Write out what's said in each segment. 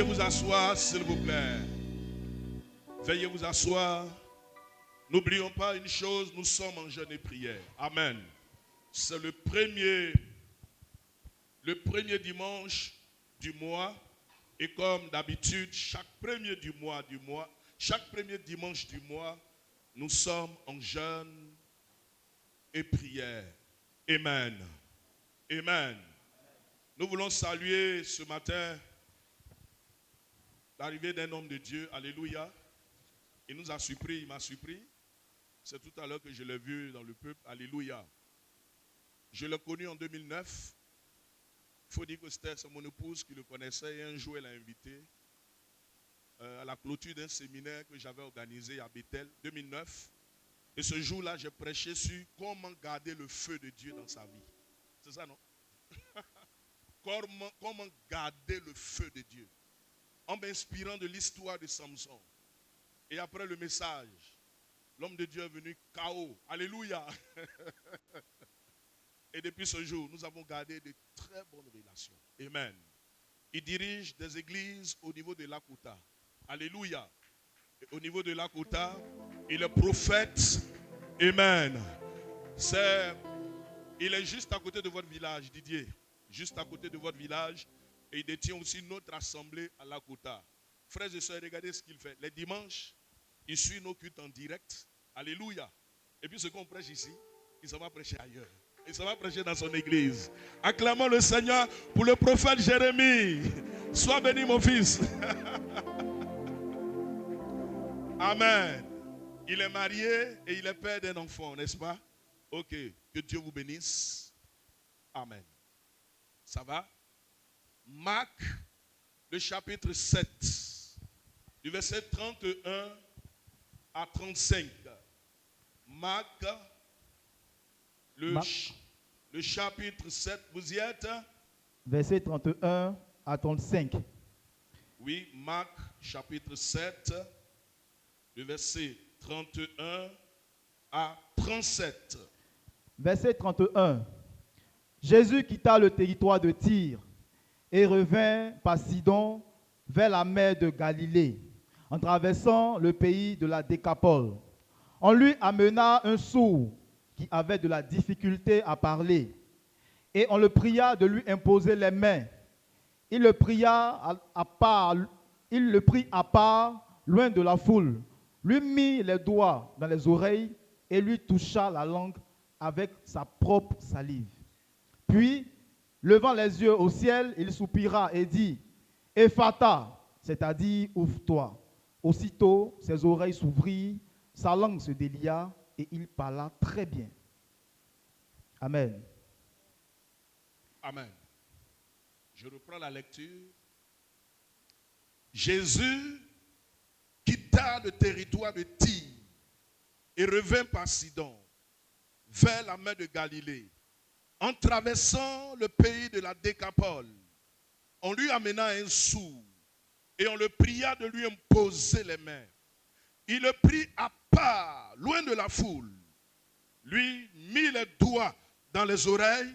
Veuillez vous asseoir, s'il vous plaît. Veuillez vous asseoir. N'oublions pas une chose, nous sommes en jeûne et prière. Amen. C'est le premier dimanche du mois. Et comme d'habitude, chaque premier dimanche du mois, nous sommes en jeûne et prière. Amen. Amen. Nous voulons saluer ce matin l'arrivée d'un homme de Dieu. Alléluia. Il nous a surpris, il m'a surpris. C'est tout à l'heure que je l'ai vu dans le peuple. Alléluia. Je l'ai connu en 2009. Il faut dire que c'était mon épouse qui le connaissait et un jour elle l'a invité à la clôture d'un séminaire que j'avais organisé à Bethel, 2009. Et ce jour-là, j'ai prêché sur comment garder le feu de Dieu dans sa vie. C'est ça, non? Comment garder le feu de Dieu. En m'inspirant de l'histoire de Samson. Et après le message, l'homme de Dieu est venu KO. Alléluia. Et depuis ce jour, nous avons gardé de très bonnes relations. Amen. Il dirige des églises au niveau de Lakota. Alléluia. Et au niveau de Lakota, il est prophète. Amen. Il est juste à côté de votre village, Didier. Juste à côté de votre village. Et il détient aussi notre assemblée à Lakota. Frères et sœurs, regardez ce qu'il fait. Les dimanches, il suit nos cultes en direct. Alléluia. Et puis ce qu'on prêche ici, il s'en va prêcher ailleurs. Il s'en va prêcher dans son église. Acclamons le Seigneur pour le prophète Jérémie. Sois béni, mon fils. Amen. Il est marié et il est père d'un enfant, n'est-ce pas? Ok. Que Dieu vous bénisse. Amen. Ça va? Marc, le chapitre 7, du verset 31 à 35. Marc, le chapitre 7, vous y êtes? Verset 31 à 35. Oui, Marc, chapitre 7, le verset 31 à 37. Verset 31. Jésus quitta le territoire de Tyr et revint par Sidon vers la mer de Galilée, en traversant le pays de la Décapole. On lui amena un sourd qui avait de la difficulté à parler, et on le pria de lui imposer les mains. Il le prit à part, loin de la foule, lui mit les doigts dans les oreilles et lui toucha la langue avec sa propre salive. Puis, levant les yeux au ciel, il soupira et dit, « Ephata », c'est-à-dire « ouvre-toi ». Aussitôt, ses oreilles s'ouvrirent, sa langue se délia et il parla très bien. Amen. Amen. Je reprends la lecture. Jésus quitta le territoire de Tyr et revint par Sidon vers la mer de Galilée. En traversant le pays de la Décapole, on lui amena un sourd et on le pria de lui imposer les mains. Il le prit à part, loin de la foule, lui mit les doigts dans les oreilles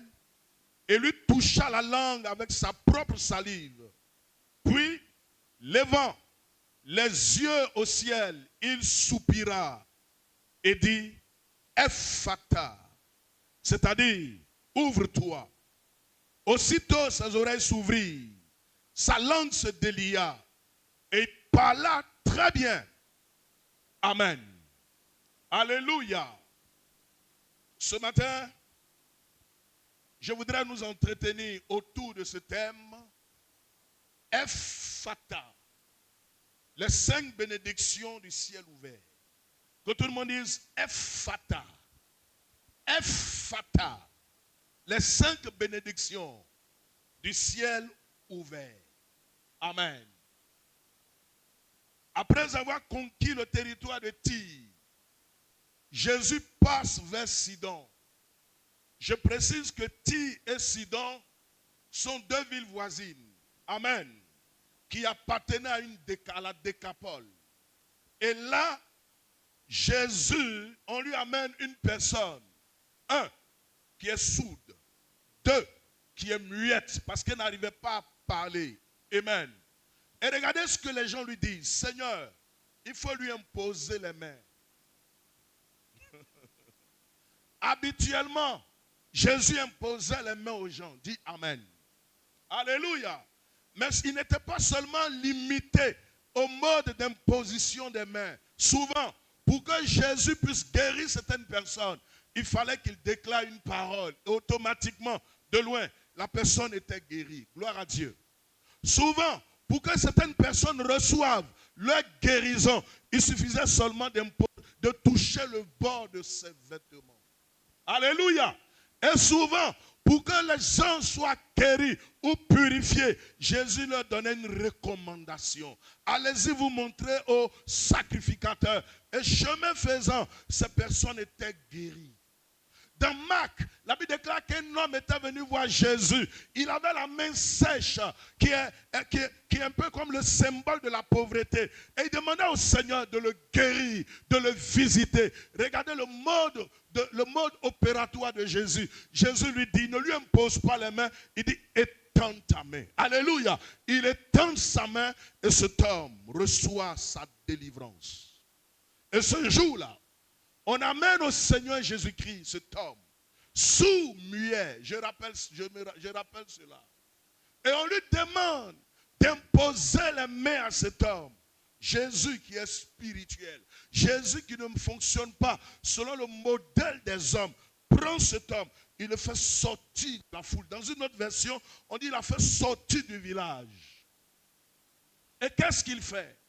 et lui toucha la langue avec sa propre salive. Puis, levant les yeux au ciel, il soupira et dit, Ephata, c'est-à-dire, ouvre-toi. Aussitôt ses oreilles s'ouvrirent, sa langue se délia et il parla très bien. Amen. Alléluia. Ce matin, je voudrais nous entretenir autour de ce thème, Ephata, les 5 bénédictions du ciel ouvert. Que tout le monde dise Ephata. Ephata. Les 5 bénédictions du ciel ouvert. Amen. Après avoir conquis le territoire de Tyr, Jésus passe vers Sidon. Je précise que Tyr et Sidon sont 2 villes voisines. Amen. Qui appartenaient à la Décapole. Et là, Jésus, on lui amène une personne. 1, qui est sourde. 2, qui est muette parce qu'elle n'arrivait pas à parler. Amen. Et regardez ce que les gens lui disent. Seigneur, il faut lui imposer les mains. Habituellement, Jésus imposait les mains aux gens. Dis Amen. Alléluia. Mais il n'était pas seulement limité au mode d'imposition des mains. Souvent, pour que Jésus puisse guérir certaines personnes, il fallait qu'il déclare une parole. Et automatiquement, de loin, la personne était guérie. Gloire à Dieu. Souvent, pour que certaines personnes reçoivent leur guérison, il suffisait seulement de toucher le bord de ses vêtements. Alléluia. Et souvent, pour que les gens soient guéris ou purifiés, Jésus leur donnait une recommandation. Allez-y vous montrer aux sacrificateurs. Et chemin faisant, ces personnes étaient guéries. Dans Marc, la Bible déclare qu'un homme était venu voir Jésus. Il avait la main sèche, qui est un peu comme le symbole de la pauvreté. Et il demandait au Seigneur de le guérir, de le visiter. Regardez le mode opératoire de Jésus. Jésus lui dit, ne lui impose pas les mains. Il dit, étends ta main. Alléluia. Il étend sa main et cet homme reçoit sa délivrance. Et ce jour-là, on amène au Seigneur Jésus-Christ cet homme, sourd-muet, je rappelle cela. Et on lui demande d'imposer les mains à cet homme. Jésus qui est spirituel, Jésus qui ne fonctionne pas selon le modèle des hommes, prend cet homme, il le fait sortir de la foule. Dans une autre version, on dit qu'il l'a fait sortir du village. Et qu'est-ce qu'il fait?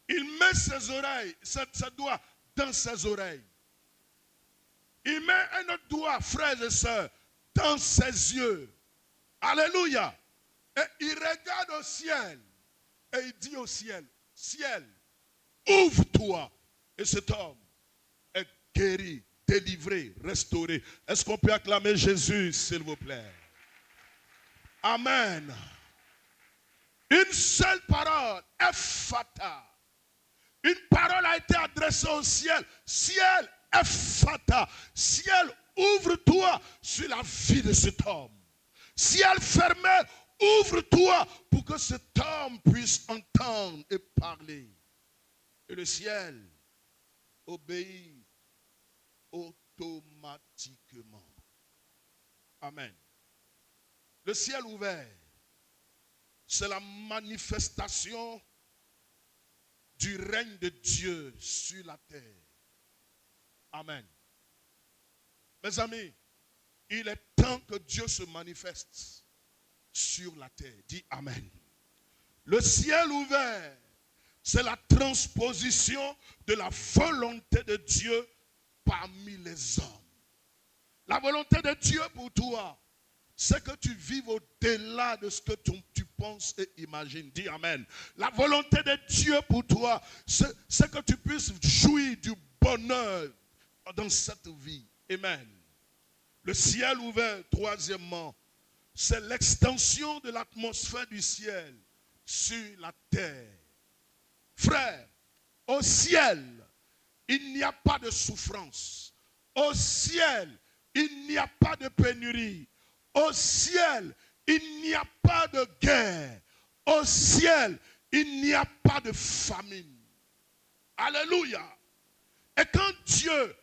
Il met ses oreilles, ses doigts dans ses oreilles. Il met un autre doigt, frères et sœurs, dans ses yeux. Alléluia. Et il regarde au ciel. Et il dit au ciel, ciel, ouvre-toi. Et cet homme est guéri, délivré, restauré. Est-ce qu'on peut acclamer Jésus, s'il vous plaît? Amen. Une seule parole, Ephata. Une parole a été adressée au ciel. Ciel, Ephata. Ciel, ouvre-toi sur la vie de cet homme. Ciel fermé, ouvre-toi pour que cet homme puisse entendre et parler. Et le ciel obéit automatiquement. Amen. Le ciel ouvert, c'est la manifestation du règne de Dieu sur la terre. Amen. Mes amis, il est temps que Dieu se manifeste sur la terre. Dis Amen. Le ciel ouvert, c'est la transposition de la volonté de Dieu parmi les hommes. La volonté de Dieu pour toi, c'est que tu vives au-delà de ce que tu penses et imagines. Dis Amen. La volonté de Dieu pour toi, c'est que tu puisses jouir du bonheur dans cette vie. Amen. Le ciel ouvert, troisièmement, c'est l'extension de l'atmosphère du ciel sur la terre. Frère, au ciel, il n'y a pas de souffrance. Au ciel, il n'y a pas de pénurie. Au ciel, il n'y a pas de guerre. Au ciel, il n'y a pas de famine. Alléluia. Et quand Dieu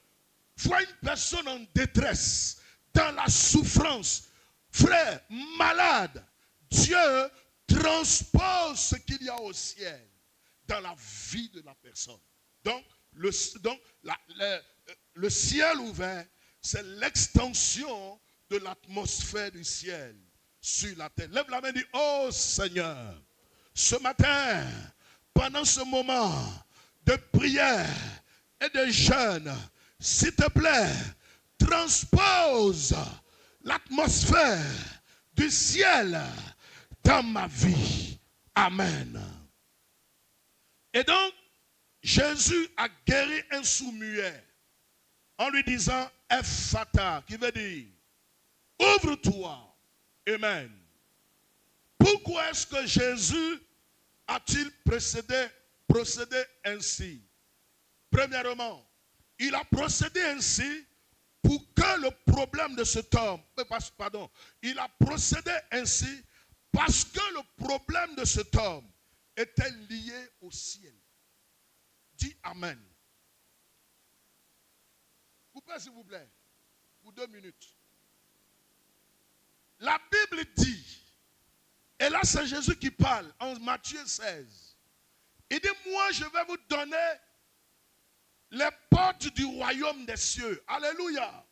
voit une personne en détresse, dans la souffrance, frère, malade, Dieu transpose ce qu'il y a au ciel dans la vie de la personne. Donc, le ciel ouvert, c'est l'extension de l'atmosphère du ciel sur la terre. Lève la main et dis, oh Seigneur, ce matin, pendant ce moment de prière et de jeûne, s'il te plaît, transpose l'atmosphère du ciel dans ma vie. Amen. Et donc, Jésus a guéri un sourd-muet en lui disant Ephata, qui veut dire ouvre-toi. Amen. Pourquoi est-ce que Jésus a-t-il procédé ainsi? Premièrement, il a procédé ainsi pour que le problème de cet homme, il a procédé ainsi Parce que le problème de cet homme était lié au ciel. Dis Amen. Coupez s'il vous plaît, pour 2 minutes. La Bible dit, et là c'est Jésus qui parle en Matthieu 16. Il dit, moi je vais vous donner les portes du royaume des cieux. Alléluia.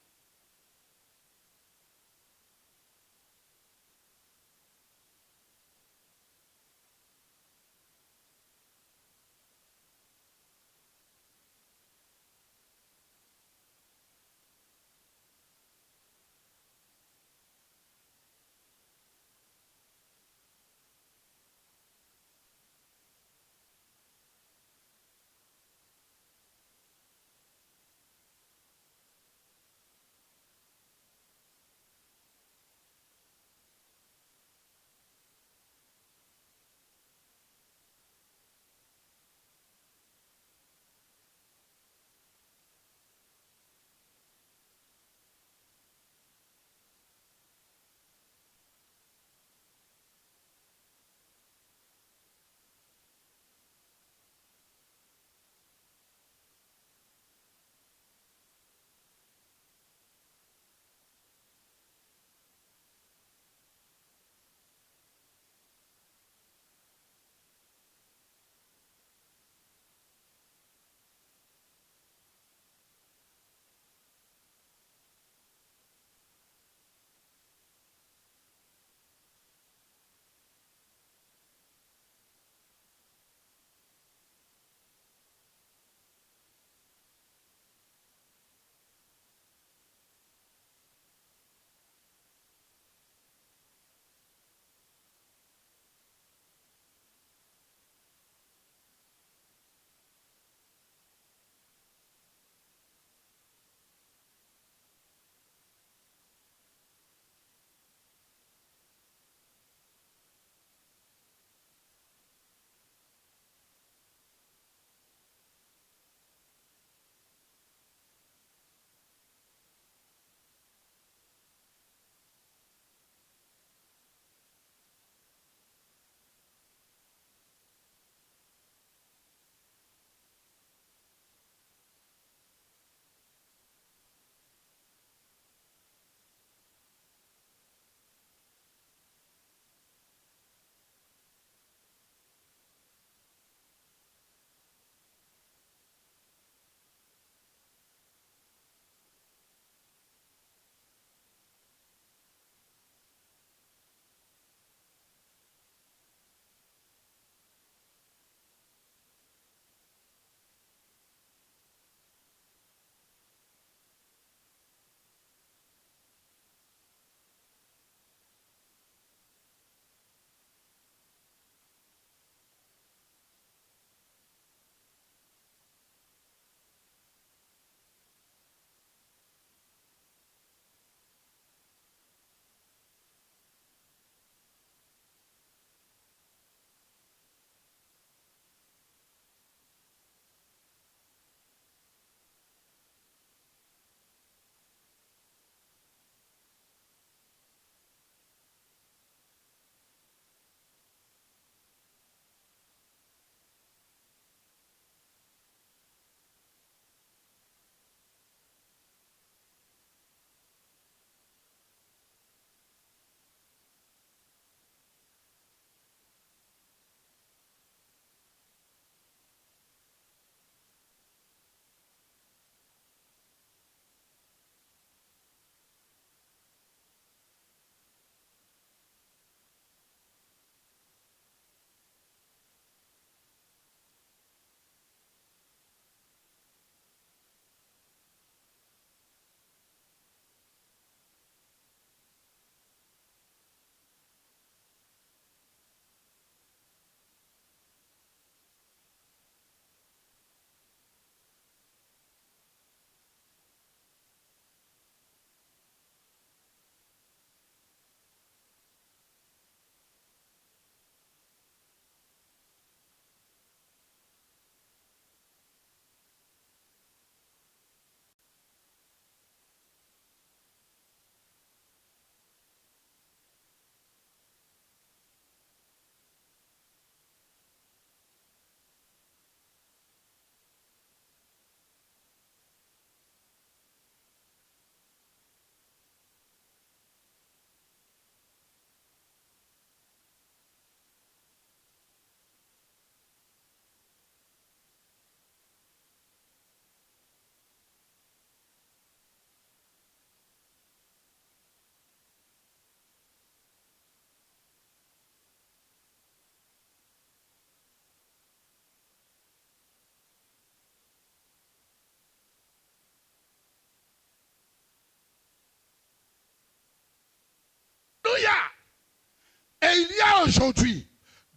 aujourd'hui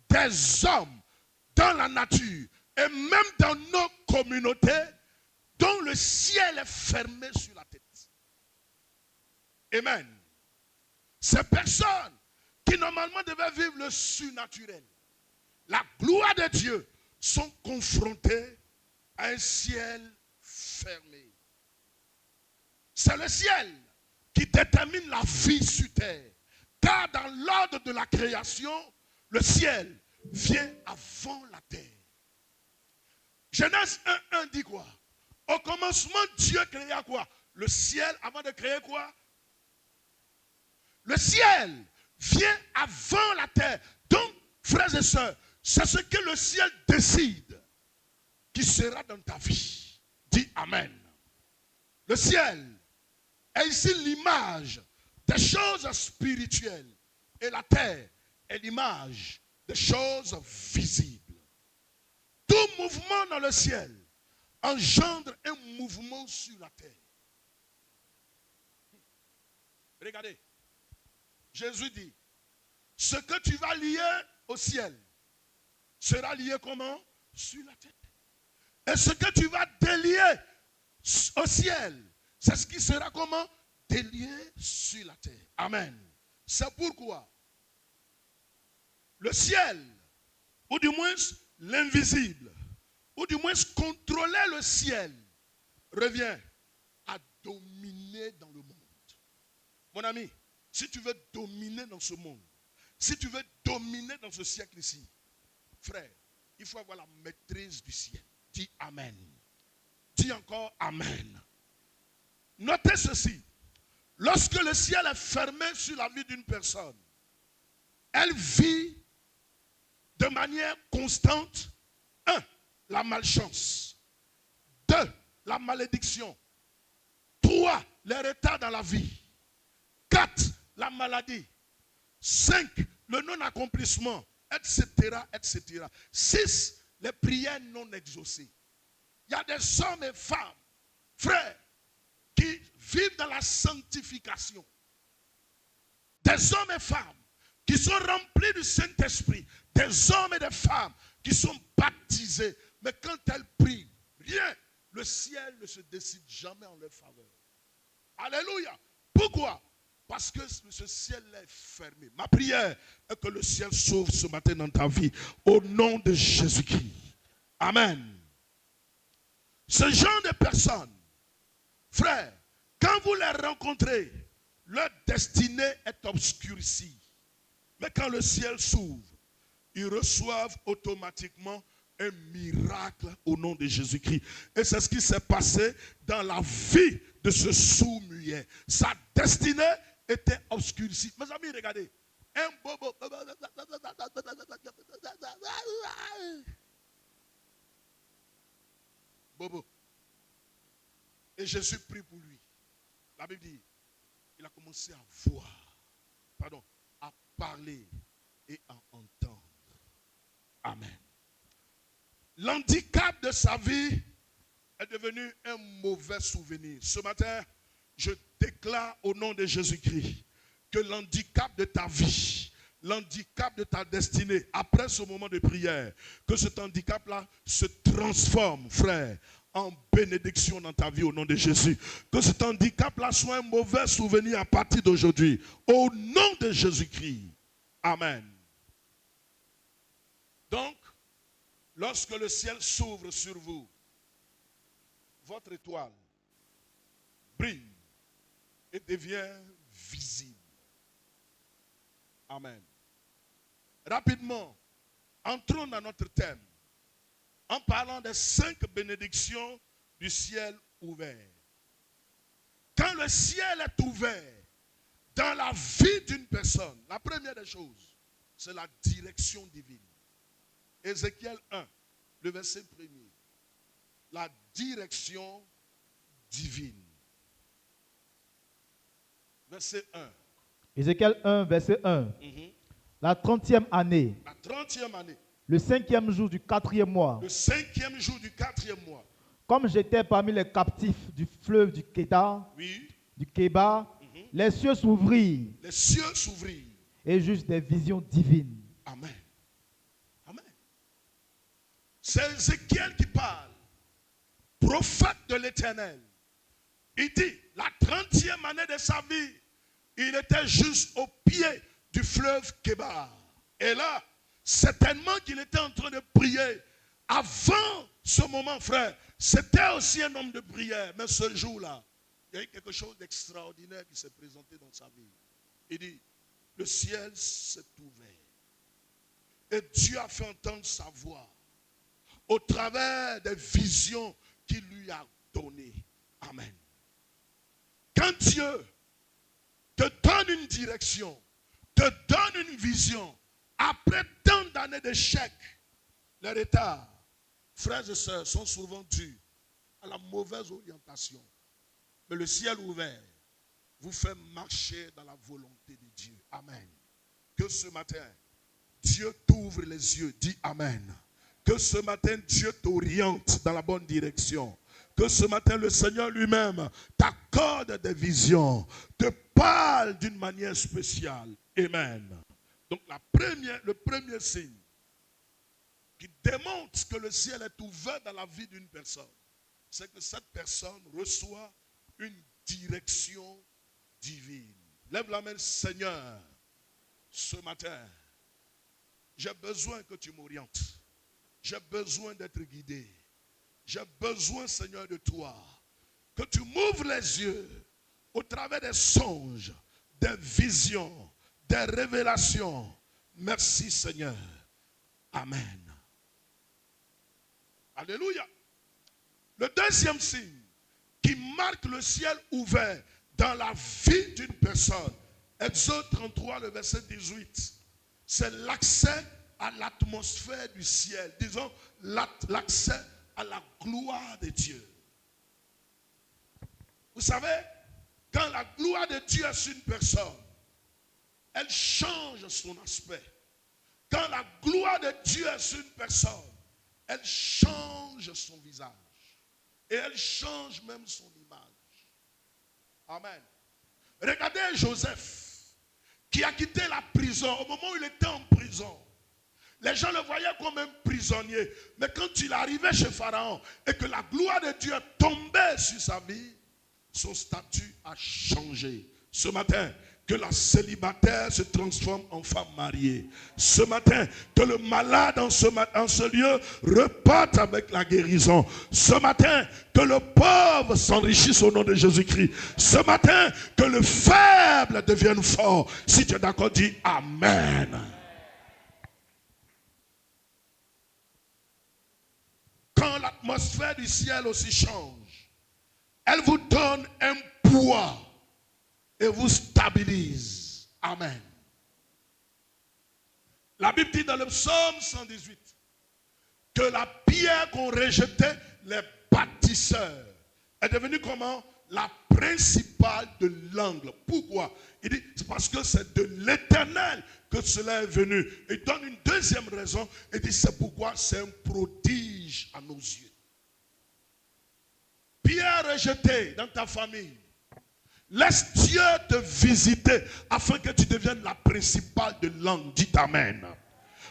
des hommes dans la nature et même dans nos communautés dont le ciel est fermé sur la tête. Amen. Ces personnes qui normalement devaient vivre le surnaturel, la gloire de Dieu, sont confrontées à un ciel fermé. C'est le ciel qui détermine la vie sur terre. Car dans l'ordre de la création, le ciel vient avant la terre. Genèse 1:1 dit quoi? Au commencement, Dieu créa quoi? Le ciel avant de créer quoi? Le ciel vient avant la terre. Donc, frères et sœurs, c'est ce que le ciel décide qui sera dans ta vie. Dis Amen. Le ciel est ici l'image des choses spirituelles et la terre est l'image des choses visibles. Tout mouvement dans le ciel engendre un mouvement sur la terre. Regardez, Jésus dit, ce que tu vas lier au ciel sera lié comment? Sur la terre. Et ce que tu vas délier au ciel, c'est ce qui sera comment? Délié sur la terre. Amen. C'est pourquoi le ciel, ou du moins l'invisible, ou du moins contrôler le ciel, revient à dominer dans le monde. Mon ami, si tu veux dominer dans ce monde, si tu veux dominer dans ce siècle ici, frère, il faut avoir la maîtrise du ciel. Dis Amen. Dis encore Amen. Notez ceci. Lorsque le ciel est fermé sur la vie d'une personne, elle vit de manière constante, 1, la malchance, 2, la malédiction, 3, les retards dans la vie, 4, la maladie, 5, le non-accomplissement, etc., etc. 6, les prières non exaucées. Il y a des hommes et femmes, frères, qui vivent dans la sanctification. Des hommes et femmes qui sont remplis du Saint-Esprit. Des hommes et des femmes qui sont baptisés. Mais quand elles prient, rien, le ciel ne se décide jamais en leur faveur. Alléluia. Pourquoi? Parce que ce ciel est fermé. Ma prière est que le ciel s'ouvre ce matin dans ta vie. Au nom de Jésus-Christ. Amen. Ce genre de personnes, frères, quand vous les rencontrez, leur destinée est obscurcie. Mais quand le ciel s'ouvre, ils reçoivent automatiquement un miracle au nom de Jésus-Christ. Et c'est ce qui s'est passé dans la vie de ce sourd-muet. Sa destinée était obscurcie. Mes amis, regardez. Un bobo. Bobo. Et Jésus prie pour lui. La Bible dit, il a commencé à voir, à parler et à entendre. Amen. L'handicap de sa vie est devenu un mauvais souvenir. Ce matin, je déclare au nom de Jésus-Christ que l'handicap de ta vie, l'handicap de ta destinée, après ce moment de prière, que cet handicap-là se transforme, frère, en bénédiction dans ta vie au nom de Jésus. Que cet handicap-là soit un mauvais souvenir à partir d'aujourd'hui. Au nom de Jésus-Christ. Amen. Donc, lorsque le ciel s'ouvre sur vous, votre étoile brille et devient visible. Amen. Rapidement, entrons dans notre thème en parlant des 5 bénédictions du ciel ouvert. Quand le ciel est ouvert dans la vie d'une personne, la première des choses, c'est la direction divine. Ézéchiel 1, le verset 1er. La direction divine. Verset 1. Ézéchiel 1, verset 1. La 30e année. La 30e année. Le 5e jour du 4e mois. Le 5e jour du 4e mois. Comme j'étais parmi les captifs du fleuve du Kéda, oui, du Kéba, les cieux s'ouvrirent. Les cieux s'ouvrirent. Et juste des visions divines. Amen. Amen. C'est Ézéchiel qui parle, prophète de l'Éternel. Il dit, la 30e année de sa vie, il était juste au pied du fleuve Kébar. Et là, certainement qu'il était en train de prier. Avant ce moment, frère, c'était aussi un homme de prière. Mais ce jour-là, il y a eu quelque chose d'extraordinaire qui s'est présenté dans sa vie. Il dit, le ciel s'est ouvert. Et Dieu a fait entendre sa voix au travers des visions qu'il lui a données. Amen. Quand Dieu te donne une direction, te donne une vision, après tant d'années d'échecs, les retards, frères et sœurs, sont souvent dus à la mauvaise orientation. Mais le ciel ouvert vous fait marcher dans la volonté de Dieu. Amen. Que ce matin, Dieu t'ouvre les yeux. Dis Amen. Que ce matin, Dieu t'oriente dans la bonne direction. Que ce matin, le Seigneur lui-même t'accorde des visions, te parle d'une manière spéciale. Amen. Donc le premier signe qui démontre que le ciel est ouvert dans la vie d'une personne, c'est que cette personne reçoit une direction divine. Lève la main, Seigneur, ce matin, j'ai besoin que tu m'orientes. J'ai besoin d'être guidé. J'ai besoin, Seigneur, de toi. Que tu m'ouvres les yeux au travers des songes, des visions, des révélations. Merci, Seigneur. Amen. Alléluia. Le deuxième signe qui marque le ciel ouvert dans la vie d'une personne, Exode 33, le verset 18, c'est l'accès à l'atmosphère du ciel. Disons, l'accès à la gloire de Dieu. Vous savez, quand la gloire de Dieu est sur une personne, elle change son aspect. Quand la gloire de Dieu est sur une personne, elle change son visage. Et elle change même son image. Amen. Regardez Joseph, qui a quitté la prison au moment où il était en prison. Les gens le voyaient comme un prisonnier. Mais quand il arrivait chez Pharaon et que la gloire de Dieu tombait sur sa vie, son statut a changé. Ce matin, que la célibataire se transforme en femme mariée. Ce matin, que le malade en ce lieu reparte avec la guérison. Ce matin, que le pauvre s'enrichisse au nom de Jésus-Christ. Ce matin, que le faible devienne fort. Si tu es d'accord, dis Amen. Quand l'atmosphère du ciel aussi change, elle vous donne un poids et vous stabilise. Amen. La Bible dit dans le psaume 118 que la pierre qu'ont rejetée les bâtisseurs est devenue comment? La principale de l'angle. Pourquoi? Il dit c'est parce que c'est de l'Éternel que cela est venu. Il donne une deuxième raison. Il dit c'est pourquoi c'est un prodige à nos yeux. Pierre rejetée dans ta famille. Laisse Dieu te visiter afin que tu deviennes la principale de l'angle. Dis Amen.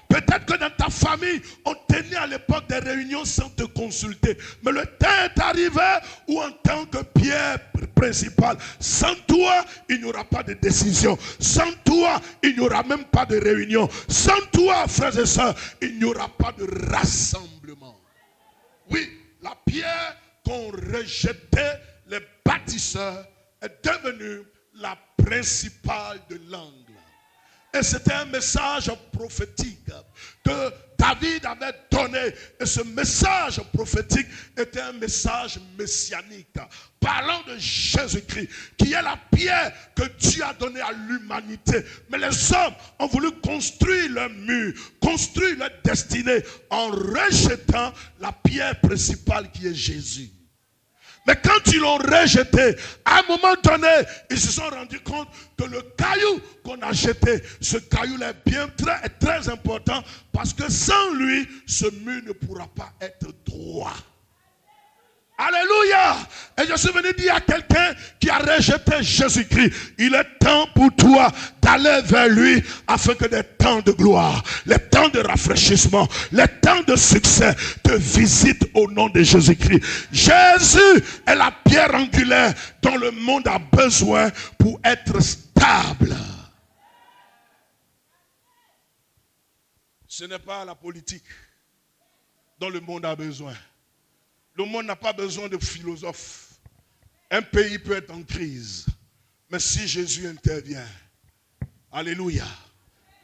Peut-être que dans ta famille, on tenait à l'époque des réunions sans te consulter. Mais le temps est arrivé où en tant que pierre principale, sans toi, il n'y aura pas de décision. Sans toi, il n'y aura même pas de réunion. Sans toi, frères et sœurs, il n'y aura pas de rassemblement. Oui, la pierre qu'ont rejeté les bâtisseurs est devenue la principale de l'angle. Et c'était un message prophétique que David avait donné. Et ce message prophétique était un message messianique, parlant de Jésus-Christ, qui est la pierre que Dieu a donnée à l'humanité. Mais les hommes ont voulu construire leur mur, construire leur destinée, en rejetant la pierre principale qui est Jésus. Mais quand ils l'ont rejeté, à un moment donné, ils se sont rendus compte que le caillou qu'on a jeté, ce caillou-là est très important parce que sans lui, ce mur ne pourra pas être droit. Alléluia. Et je suis venu dire à quelqu'un qui a rejeté Jésus-Christ, il est temps pour toi d'aller vers lui afin que les temps de gloire, les temps de rafraîchissement, les temps de succès te visitent au nom de Jésus-Christ. Jésus est la pierre angulaire dont le monde a besoin pour être stable. Ce n'est pas la politique dont le monde a besoin. Le monde n'a pas besoin de philosophes. Un pays peut être en crise. Mais si Jésus intervient, alléluia,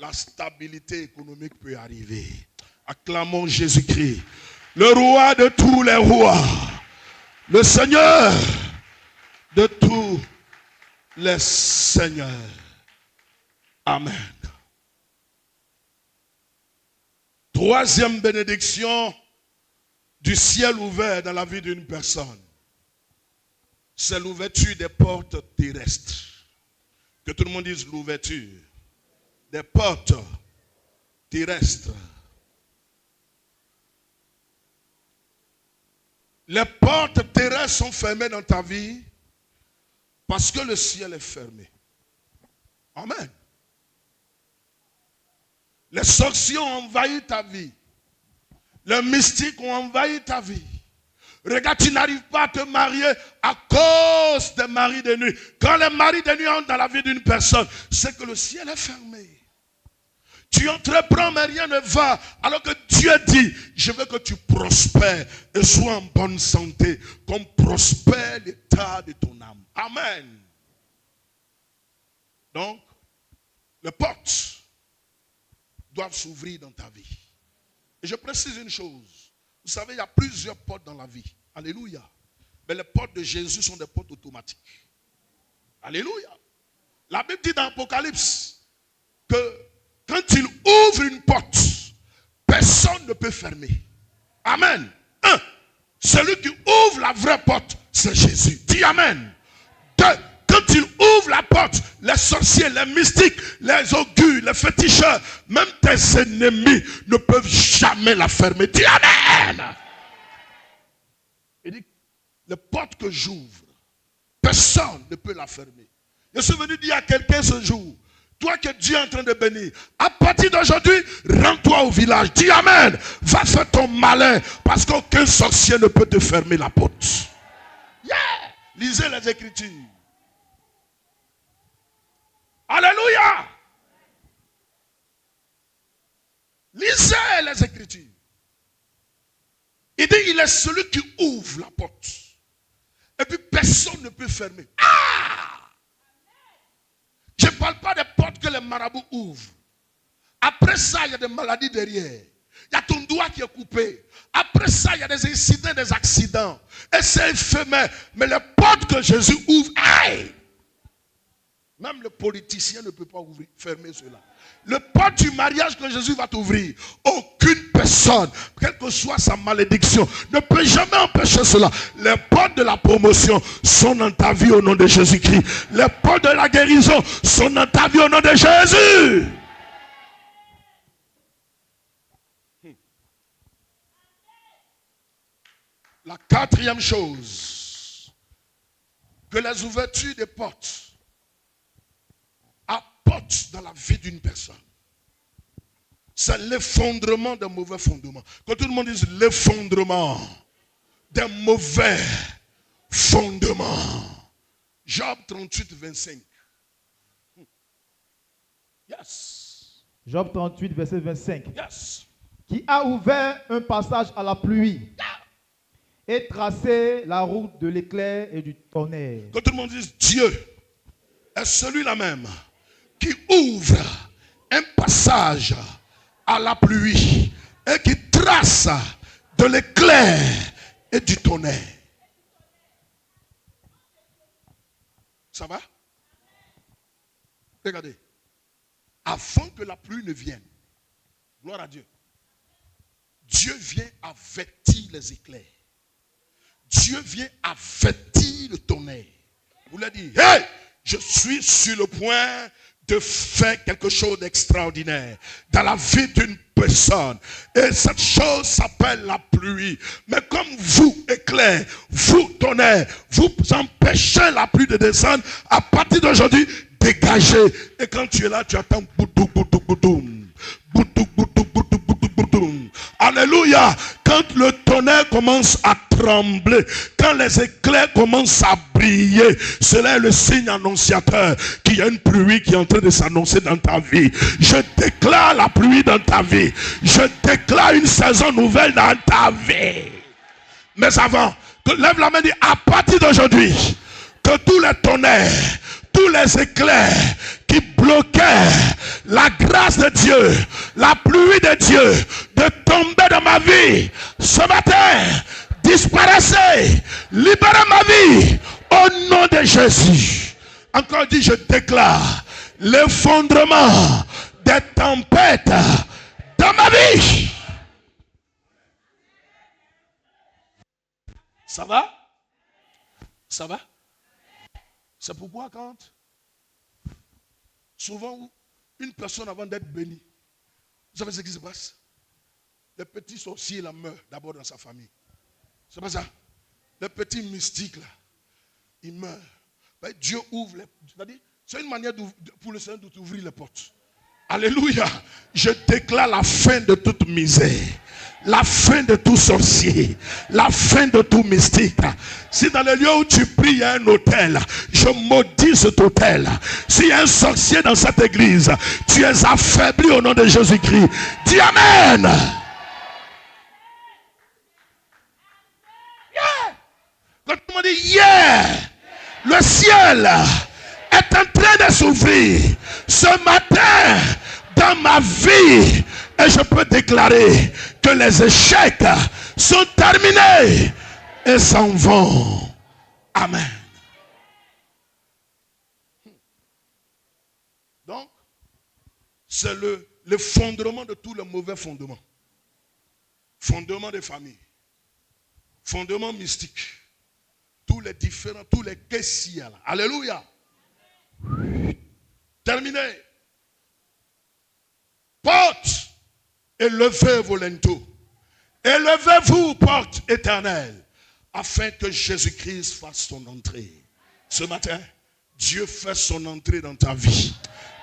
la stabilité économique peut arriver. Acclamons Jésus-Christ, le roi de tous les rois, le Seigneur de tous les seigneurs. Amen. Troisième bénédiction du ciel ouvert dans la vie d'une personne, c'est l'ouverture des portes terrestres. Que tout le monde dise l'ouverture des portes terrestres. Les portes terrestres sont fermées dans ta vie parce que le ciel est fermé. Amen. Les sorciers ont envahi ta vie. Les mystiques ont envahi ta vie. Regarde, tu n'arrives pas à te marier à cause des maris de nuit. Quand les maris de nuit entrent dans la vie d'une personne, c'est que le ciel est fermé. Tu entreprends, mais rien ne va. Alors que Dieu dit, je veux que tu prospères et sois en bonne santé, comme prospère l'état de ton âme. Amen. Donc, les portes doivent s'ouvrir dans ta vie. Et je précise une chose. Vous savez, il y a plusieurs portes dans la vie. Alléluia. Mais les portes de Jésus sont des portes automatiques. Alléluia. La Bible dit dans l'Apocalypse que quand il ouvre une porte, personne ne peut fermer. Amen. Celui qui ouvre la vraie porte, c'est Jésus. Dis Amen. 2. Quand il ouvre la porte, les sorciers, les mystiques, les augures, les féticheurs, même tes ennemis ne peuvent jamais la fermer. Dis Amen. Il dit, les portes que j'ouvre, personne ne peut la fermer. Je suis venu dire à quelqu'un ce jour, toi que Dieu est en train de bénir, à partir d'aujourd'hui, rends-toi au village. Dis Amen. Va faire ton malin, parce qu'aucun sorcier ne peut te fermer la porte. Yeah. Lisez les Écritures. Alléluia. Lisez les Écritures. Il dit, il est celui qui ouvre la porte. Et puis personne ne peut fermer. Je ne parle pas des portes que les marabouts ouvrent. Après ça, il y a des maladies derrière. Il y a ton doigt qui est coupé. Après ça, il y a des incidents, des accidents. Et c'est éphémère. Mais les portes que Jésus ouvre, aïe! Même le politicien ne peut pas fermer cela. Le porte du mariage que Jésus va t'ouvrir, aucune personne, quelle que soit sa malédiction, ne peut jamais empêcher cela. Les portes de la promotion sont dans ta vie au nom de Jésus-Christ. Les portes de la guérison sont dans ta vie au nom de Jésus. La quatrième chose, que les ouvertures des portes apportent dans la vie d'une personne, c'est l'effondrement des mauvais fondements. Quand tout le monde dit l'effondrement des mauvais fondements. Job 38, 25. Yes. Job 38, verset 25. Yes. Qui a ouvert un passage à la pluie et tracé la route de l'éclair et du tonnerre. Quand tout le monde dit Dieu est celui-là même qui ouvre un passage à la pluie et qui trace de l'éclair et du tonnerre. Ça va? Regardez. Avant que la pluie ne vienne, gloire à Dieu, Dieu vient avertir les éclairs. Dieu vient avertir le tonnerre. Vous l'avez dit, hey, je suis sur le point de faire quelque chose d'extraordinaire dans la vie d'une personne. Et cette chose s'appelle la pluie. Mais comme vous, éclair, vous, tonnerre, vous empêchez la pluie de descendre, à partir d'aujourd'hui, dégagez. Et quand tu es là, tu attends boutou, boutou, boutou. Boutou, boutou, boutou, boutou, boutou. Alléluia. Quand le tonnerre commence à trembler, quand les éclairs commencent à briller, cela est le signe annonciateur qu'il y a une pluie qui est en train de s'annoncer dans ta vie. Je déclare la pluie dans ta vie. Je déclare une saison nouvelle dans ta vie. Mais avant, que lève la main et dis, à partir d'aujourd'hui, que tous les tonnerres, tous les éclairs qui bloquaient la grâce de Dieu, la pluie de Dieu, de tomber dans ma vie, ce matin, disparaissez, libérez ma vie, au nom de Jésus. Encore dit, je déclare l'effondrement des tempêtes dans ma vie. Ça va? Ça va? C'est pourquoi quand souvent une personne avant d'être bénie, vous savez ce qui se passe? Les petits sorciers là meurent d'abord dans sa famille. C'est pas ça? Les petits mystiques là, ils meurent. Ben, Dieu ouvre les... C'est-à-dire, c'est une manière pour le Seigneur d'ouvrir les portes. Alléluia. Je déclare la fin de toute misère. La fin de tout sorcier. La fin de tout mystique. Si dans le lieu où tu pries, il y a un autel, je maudis cet autel. S'il y a un sorcier dans cette église, tu es affaibli au nom de Jésus-Christ. Dis Amen. Yeah. Quand tout le monde dit yeah, le ciel est en train de s'ouvrir ce matin dans ma vie. Et je peux déclarer que les échecs sont terminés et s'en vont. Amen. Donc, c'est le fondement de tous les mauvais fondements. Fondement des familles. Fondement mystique. Tous les différents, tous les kessia. Alléluia. Terminé. Porte, élevez vos linteaux. Élevez-vous, porte éternelle, afin que Jésus-Christ fasse son entrée. Ce matin, Dieu fait son entrée dans ta vie.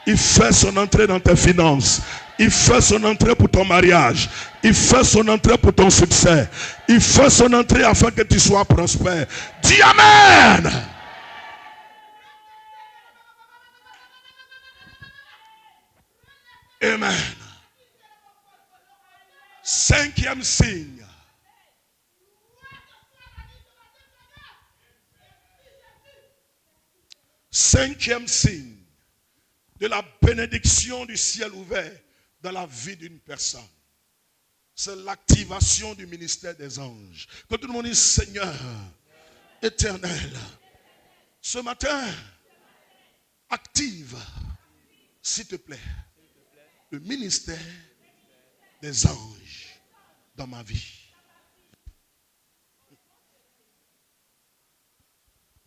Il fait son entrée dans tes finances. Il fait son entrée pour ton mariage. Il fait son entrée pour ton succès. Il fait son entrée afin que tu sois prospère. Dis Amen. Amen. Cinquième signe. Cinquième signe de la bénédiction du ciel ouvert dans la vie d'une personne. C'est l'activation du ministère des anges. Quand tout le monde dit Seigneur éternel, ce matin, active, s'il te plaît, le ministère des anges dans ma vie.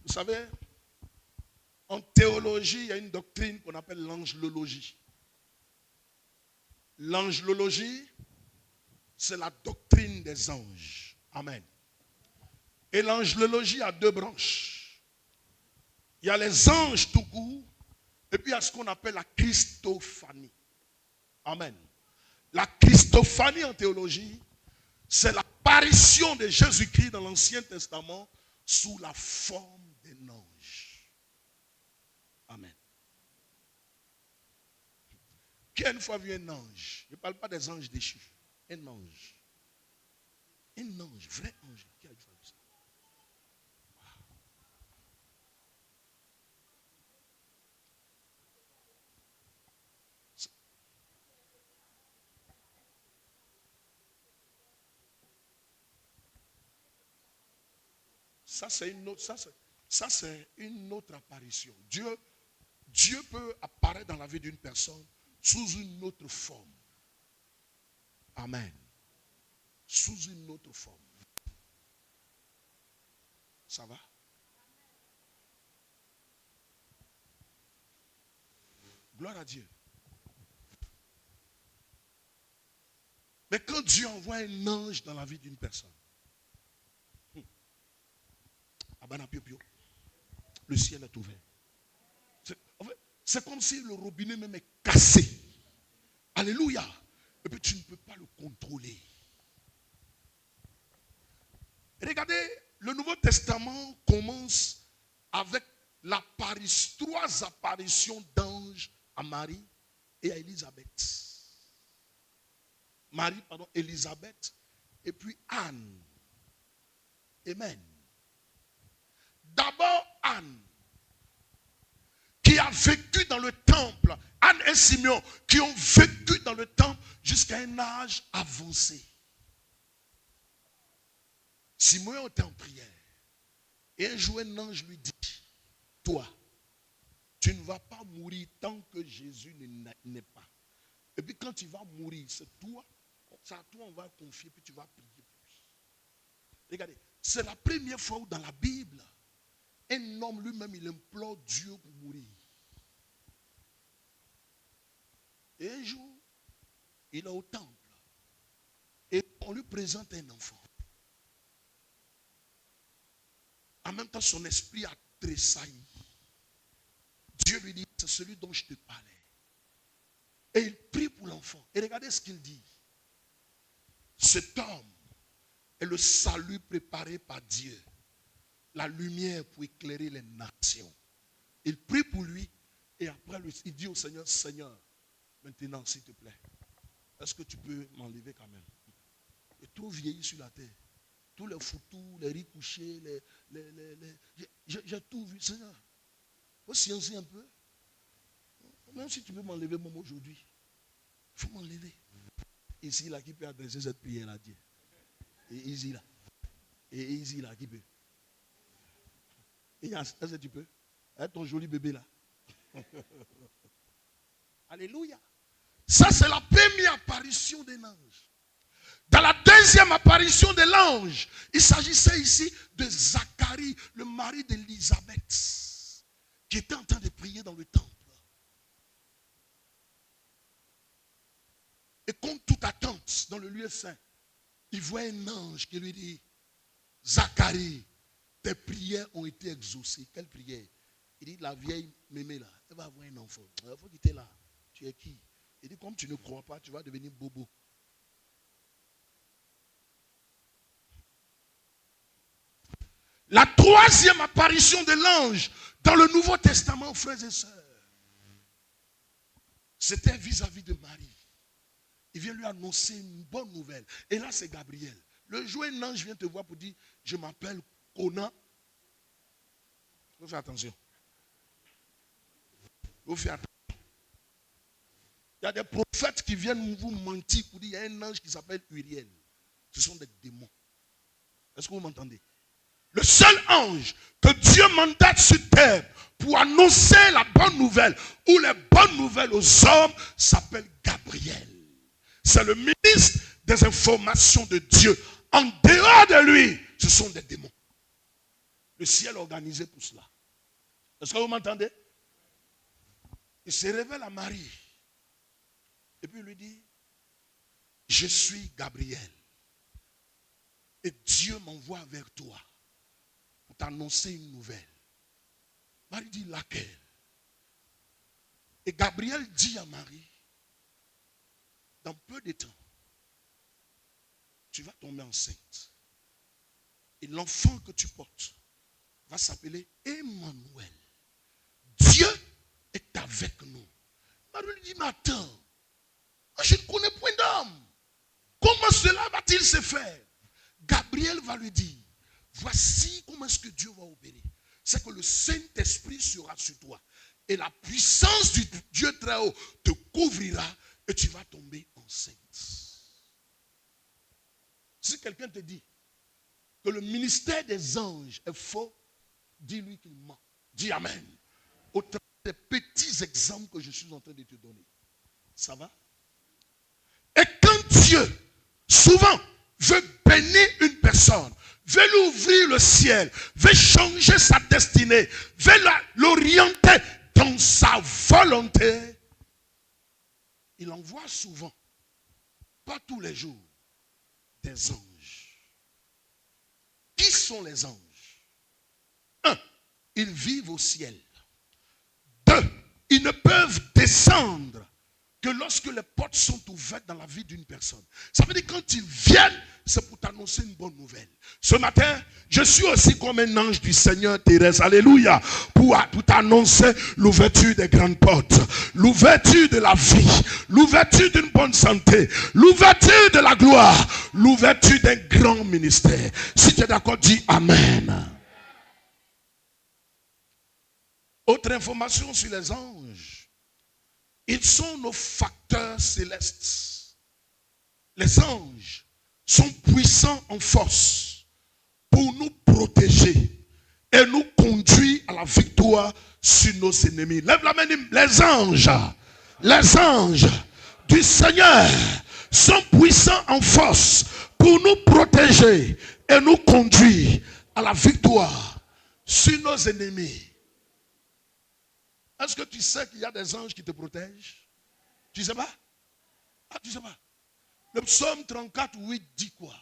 Vous savez, en théologie, il y a une doctrine qu'on appelle l'angelologie. L'angelologie, c'est la doctrine des anges. Amen. Et l'angelologie a deux branches. Il y a les anges tout court, et puis il y a ce qu'on appelle la Christophanie. Amen. La Christophanie en théologie, c'est l'apparition de Jésus-Christ dans l'Ancien Testament sous la forme d'un ange. Amen. Qui a une fois vu un ange? Je ne parle pas des anges déchus. Un ange. Un ange, vrai ange. Qui a une fois vu ça? Ça, c'est une autre apparition. Dieu peut apparaître dans la vie d'une personne sous une autre forme. Amen. Sous une autre forme. Ça va? Gloire à Dieu. Mais quand Dieu envoie un ange dans la vie d'une personne, le ciel est ouvert. C'est comme si le robinet même est cassé. Alléluia. Et puis tu ne peux pas le contrôler. Regardez, le Nouveau Testament commence avec trois apparitions d'anges à Marie et à Élisabeth. Élisabeth et puis Anne. Amen. D'abord Anne, qui a vécu dans le temple. Anne et Simeon, qui ont vécu dans le temple jusqu'à un âge avancé. Simeon était en prière. Et un jour, un ange lui dit, toi, tu ne vas pas mourir tant que Jésus n'est pas. Et puis quand tu vas mourir, c'est à toi on va confier, puis tu vas prier pour lui. Regardez, c'est la première fois où dans la Bible, un homme lui-même, il implore Dieu pour mourir. Et un jour, il est au temple. Et on lui présente un enfant. En même temps, son esprit a tressailli. Dieu lui dit, c'est celui dont je te parlais. Et il prie pour l'enfant. Et regardez ce qu'il dit. Cet homme est le salut préparé par Dieu. La lumière pour éclairer les nations. Il prie pour lui. Et après, il dit au Seigneur, Seigneur, maintenant, s'il te plaît, est-ce que tu peux m'enlever quand même? Et trop vieilli sur la terre. Tous les foutous, les riz couchés, j'ai tout vu, Seigneur. Il faut sciencer un peu. Même si tu peux m'enlever même aujourd'hui, il faut m'enlever. Ici, là, qui peut adresser cette prière à Dieu? Et ici, là. Et ici, là, qui peut? Est-ce que tu peux? Avec ton joli bébé, là. Alléluia. Ça, c'est la première apparition d'un ange. Dans la deuxième apparition de l'ange, il s'agissait ici de Zacharie, le mari d'Élisabeth, qui était en train de prier dans le temple. Et contre toute attente, dans le lieu saint, il voit un ange qui lui dit, Zacharie, tes prières ont été exaucées. Quelle prière? Il dit, la vieille mémé là, elle va avoir un enfant. Il faut quitter là. Tu es qui? Il dit, comme tu ne crois pas, tu vas devenir bobo. La troisième apparition de l'ange dans le Nouveau Testament, frères et sœurs, c'était vis-à-vis de Marie. Il vient lui annoncer une bonne nouvelle. Et là, c'est Gabriel. Le jour où un ange vient te voir pour dire, je m'appelle Conan. Il faut faire attention. Il faut faire attention. Il y a des prophètes qui viennent vous mentir pour dire, il y a un ange qui s'appelle Uriel. Ce sont des démons. Est-ce que vous m'entendez? Le seul ange que Dieu mandate sur terre pour annoncer la bonne nouvelle ou les bonnes nouvelles aux hommes s'appelle Gabriel. C'est le ministre des informations de Dieu. En dehors de lui, ce sont des démons. Le ciel est organisé pour cela. Est-ce que vous m'entendez? Il se révèle à Marie. Et puis il lui dit, je suis Gabriel. Et Dieu m'envoie vers toi pour t'annoncer une nouvelle. Marie dit, laquelle? Et Gabriel dit à Marie, dans peu de temps, tu vas tomber enceinte. Et l'enfant que tu portes va s'appeler Emmanuel. Dieu est avec nous. Marie lui dit, mais attends, je ne connais point d'homme. Comment cela va-t-il se faire? Gabriel va lui dire, voici comment est-ce que Dieu va opérer. C'est que le Saint-Esprit sera sur toi. Et la puissance du Dieu très haut te couvrira et tu vas tomber enceinte. Si quelqu'un te dit que le ministère des anges est faux, dis-lui qu'il ment. Dis Amen. Au travers des petits exemples que je suis en train de te donner. Ça va? Et quand Dieu, souvent, veut bénir une personne, veut lui ouvrir le ciel, veut changer sa destinée, veut l'orienter dans sa volonté, il envoie souvent pas tous les jours, des anges. Qui sont les anges? 1. Ils vivent au ciel. 2. Ils ne peuvent descendre que lorsque les portes sont ouvertes dans la vie d'une personne. Ça veut dire que quand ils viennent, c'est pour t'annoncer une bonne nouvelle. Ce matin, je suis aussi comme un ange du Seigneur Thérèse. Alléluia. Pour t'annoncer l'ouverture des grandes portes, l'ouverture de la vie, l'ouverture d'une bonne santé, l'ouverture de la gloire, l'ouverture d'un grand ministère. Si tu es d'accord, dis Amen. Autre information sur les anges. Ils sont nos facteurs célestes. Les anges sont puissants en force pour nous protéger et nous conduire à la victoire sur nos ennemis. Lève la main, les anges du Seigneur sont puissants en force pour nous protéger et nous conduire à la victoire sur nos ennemis. Est-ce que tu sais qu'il y a des anges qui te protègent? Tu ne sais pas? Ah, tu ne sais pas? Le psaume 34, 8 dit quoi?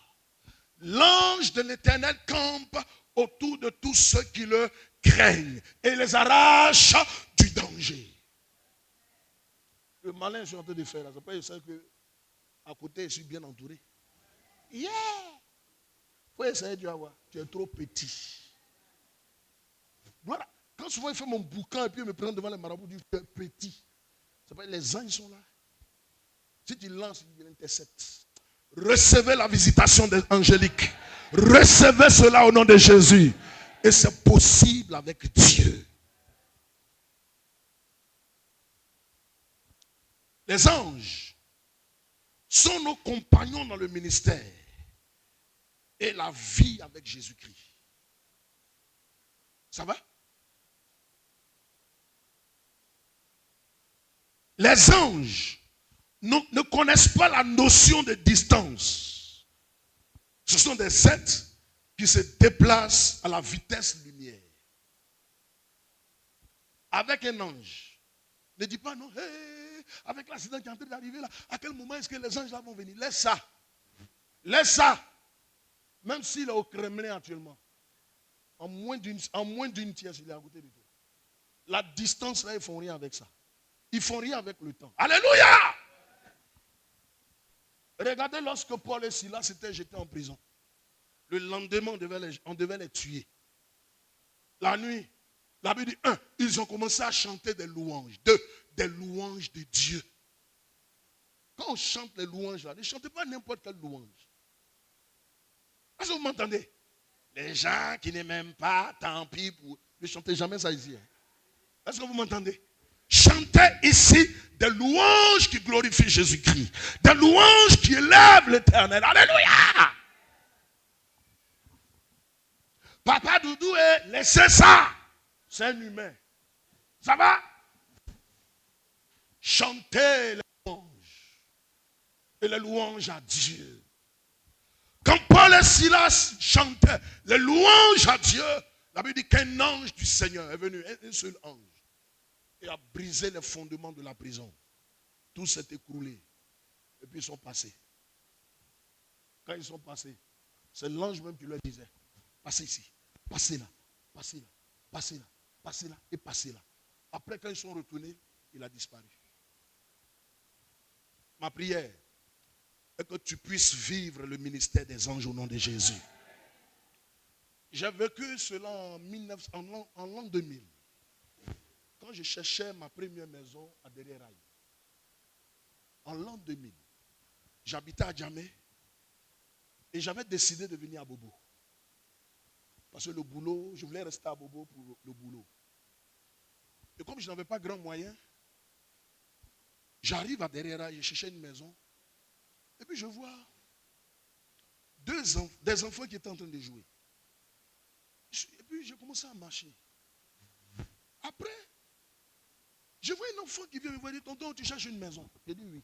L'ange de l'Éternel campe autour de tous ceux qui le craignent et les arrache du danger. Le malin, je suis en train de faire là. C'est pas ça que à côté, je suis bien entouré. Yeah! Faut essayer de voir. Tu es trop petit. Voilà. Quand souvent il fait mon boucan et puis il me prend devant les marabouts, il dit tu es petit. Ça veut dire les anges sont là. Si tu lances, il intercepte. Recevez la visitation des angéliques. Recevez cela au nom de Jésus. Et c'est possible avec Dieu. Les anges sont nos compagnons dans le ministère et la vie avec Jésus-Christ. Ça va? Les anges ne connaissent pas la notion de distance. Ce sont des êtres qui se déplacent à la vitesse lumière. Avec un ange, ne dis pas non, hey, avec l'accident qui est en train d'arriver là, à quel moment est-ce que les anges là vont venir? Laisse ça. Laisse ça. Même s'il est au Kremlin actuellement, en moins d'une tierce, il est à côté de toi. La distance là, ils ne font rien avec ça. Ils ne font rien avec le temps. Alléluia! Regardez lorsque Paul et Silas étaient jetés en prison. Le lendemain, on devait les tuer. La nuit, la Bible dit 1, ils ont commencé à chanter des louanges. 2, des louanges de Dieu. Quand on chante les louanges là, ne chantez pas n'importe quelle louange. Est-ce que vous m'entendez? Les gens qui ne m'aiment pas, tant pis pour... Ne chantez jamais ça ici. Est-ce que vous m'entendez? Chantez ici des louanges qui glorifient Jésus-Christ. Des louanges qui élèvent l'Éternel. Alléluia! Papa Doudou, laissez ça. C'est un humain. Ça va? Chantez les louanges. Et les louanges à Dieu. Quand Paul et Silas chantaient les louanges à Dieu, la Bible dit qu'un ange du Seigneur est venu, un seul ange, et a brisé les fondements de la prison. Tout s'est écroulé. Et puis ils sont passés. Quand ils sont passés, c'est l'ange même qui leur disait, passez ici, passez là, passez là, passez là, passez là et passez là. Après, quand ils sont retournés, il a disparu. Ma prière est que tu puisses vivre le ministère des anges au nom de Jésus. J'ai vécu cela en l'an 2000. Quand je cherchais ma première maison à Derrière-Rail. En l'an 2000, j'habitais à Djamé et j'avais décidé de venir à Bobo. Parce que le boulot, je voulais rester à Bobo pour le boulot. Et comme je n'avais pas grand moyen, j'arrive à Derrière-Rail, je cherchais une maison. Et puis je vois des enfants qui étaient en train de jouer. Et puis j'ai commencé à marcher. Après, je vois un enfant qui vient me voir et dit, tonton, tu cherches une maison? J'ai dit oui.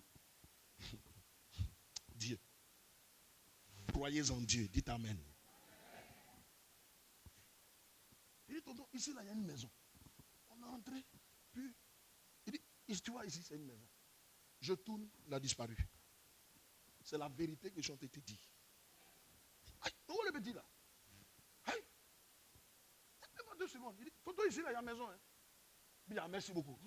Dieu. Croyez en Dieu. Dites Amen. Il dit, tonton, ici, là, il y a une maison. On est entré. Puis, il dit, tu vois, ici, c'est une maison. Je tourne, il a disparu. C'est la vérité que j'ai été dit. Aïe, où est le petit là? Aïe. Donne-moi 2 secondes. Il dit, tonton ici, là, il y a la maison. Hein. Bien, merci beaucoup.